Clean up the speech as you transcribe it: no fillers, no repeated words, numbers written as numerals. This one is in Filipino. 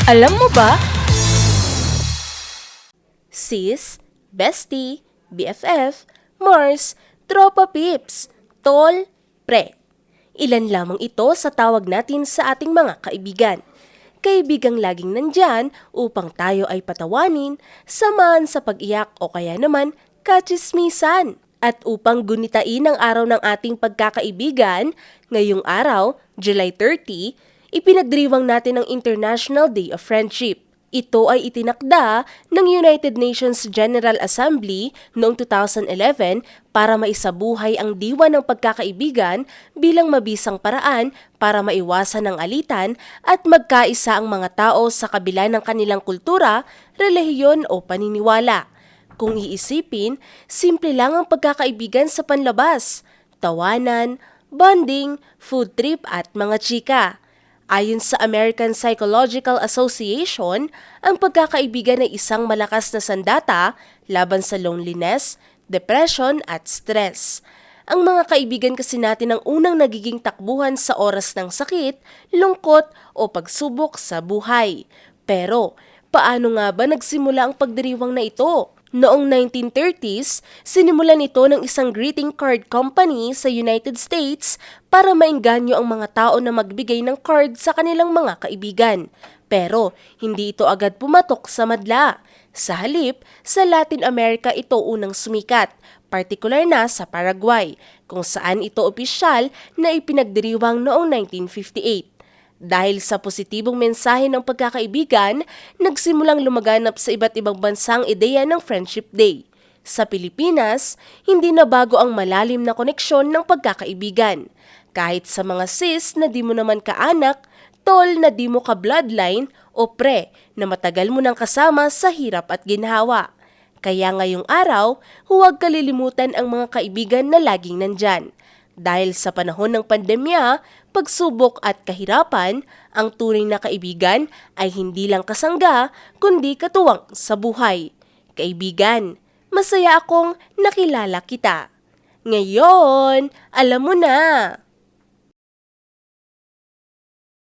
Alam mo ba? Sis, Bestie, BFF, Mars, Tropa Pips, Tol, Pre. Ilan lamang ito sa tawag natin sa ating mga kaibigan. Kaibigang laging nandyan upang tayo ay patawanin, samahan sa pag-iyak o kaya naman katsismisan. At upang gunitain ang araw ng ating pagkakaibigan, ngayong araw, July 30, ipinagdiriwang natin ang International Day of Friendship. Ito ay itinakda ng United Nations General Assembly noong 2011 para maisabuhay ang diwa ng pagkakaibigan bilang mabisang paraan para maiwasan ang alitan at magkaisa ang mga tao sa kabila ng kanilang kultura, relihiyon o paniniwala. Kung iisipin, simple lang ang pagkakaibigan sa panlabas, tawanan, bonding, food trip at mga chika. Ayon sa American Psychological Association, ang pagkakaibigan ay isang malakas na sandata laban sa loneliness, depression at stress. Ang mga kaibigan kasi natin ang unang nagiging takbuhan sa oras ng sakit, lungkot o pagsubok sa buhay. Pero, paano nga ba nagsimula ang pagdiriwang na ito? Noong 1930s, sinimulan ito ng isang greeting card company sa United States para maengganyo ang mga tao na magbigay ng card sa kanilang mga kaibigan. Pero hindi ito agad pumatok sa madla. Sa halip, sa Latin America ito unang sumikat, partikular na sa Paraguay, kung saan ito opisyal na ipinagdiriwang noong 1958. Dahil sa positibong mensahe ng pagkakaibigan, nagsimulang lumaganap sa iba't ibang bansang ideya ng Friendship Day. Sa Pilipinas, hindi na bago ang malalim na koneksyon ng pagkakaibigan. Kahit sa mga sis na di mo naman kaanak, tol na di mo ka-bloodline, o pre na matagal mo nang kasama sa hirap at ginhawa. Kaya ngayong araw, huwag kalilimutan ang mga kaibigan na laging nandyan. Dahil sa panahon ng pandemya, pagsubok at kahirapan, ang tunay na kaibigan ay hindi lang kasangga, kundi katuwang sa buhay. Kaibigan, masaya akong nakilala kita. Ngayon, alam mo na!